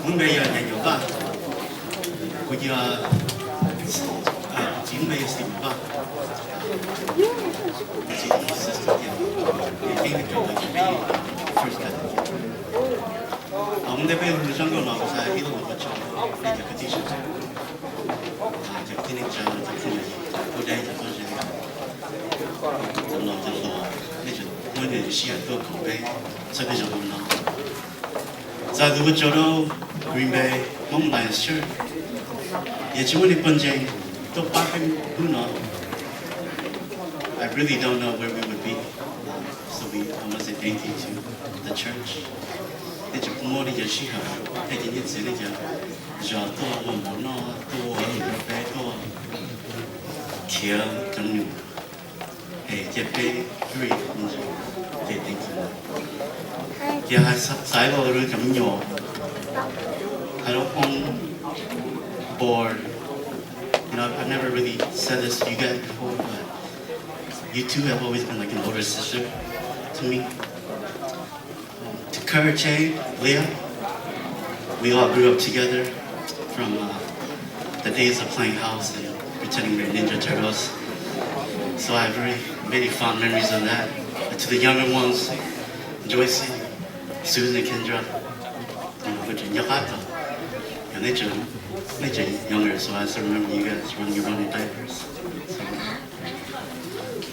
muốn bây giờ nhà nhiều ba bây giờ chín bây giờ xịn ba chị sister thì cái chỗ này cái first cut ông đây bây giờ trong cái nào sai cái đó một chỗ đây là cái gì chứจะที่นี่จะที่ไหนก็ได้จะก็จะ那种我的西安多口碑，这个就不能。在如果走到 Green Bay， 我们来是，也只问你本身都八分不能。I really don't know where we would be, so we almost dating to the church. 那就不摸的也是很，那今天这里就。giờ tôi muốn nó tôi bé tôi thiếu trong nhiều để chế bé free để tính giờ hai sai vào rồi trong nhiều I don't own board. You know, I've never really said this to you guys before, but you two have always been like an older sister to me. To Kurt, Leah, we all grew up together. From the days of playing house and pretending we were Ninja Turtles. So I have very many fond memories of that. And to the younger ones, Joyce, Susan, Kendra, which are Yakato, and they're younger, so I still remember you guys when you were running diapers. So,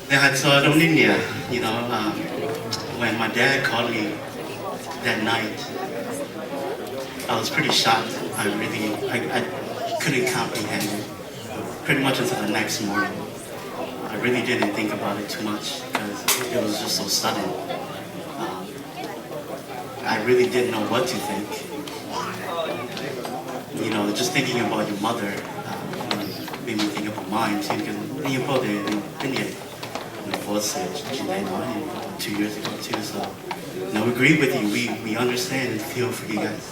they had so I don't need you know, when my dad called me that night, I was pretty shocked. I couldn't comprehend it pretty much until the next morning. I really didn't think about it too much because it was just so sudden. I really didn't know what to think. You know, just thinking about your mother made me think about mine too because you both in 2 years ago too. So, you know, we agree with you. We understand and feel for you guys.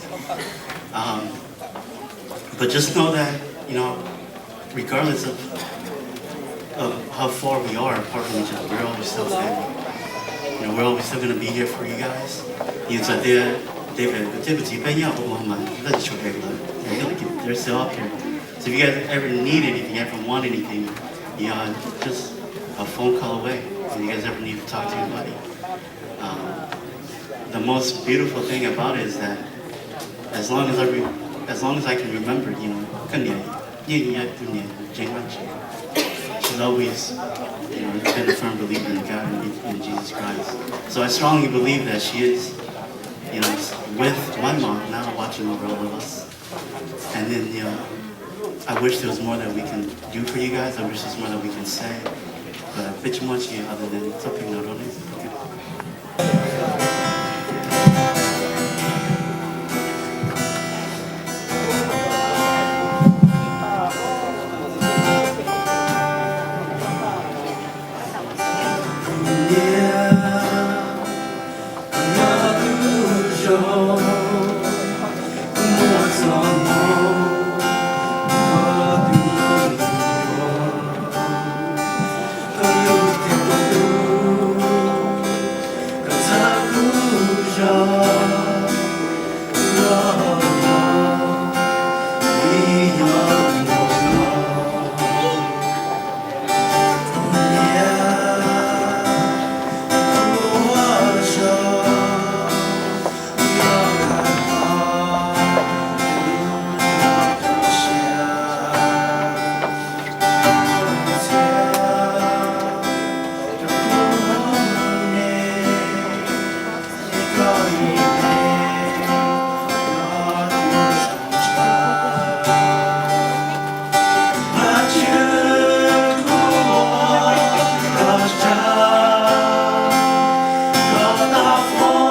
But just know that, you know, regardless of how far we are apart from each other, we're always still family. You know, we're always still going to be here for you guys. You know, so they're still up here. So if you guys ever need anything, ever want anything, you know, just a phone call away. If you guys ever need to talk to anybody. The most beautiful thing about it is that as long as I can remember, you know, she's always, you know, been a firm believer in God and in Jesus Christ. So I strongly believe that she is, you know, with my mom now watching over all of us. And then, you know, I wish there was more that we can do for you guys. I wish there's more that we can say. But a bit much other than something not only. Oh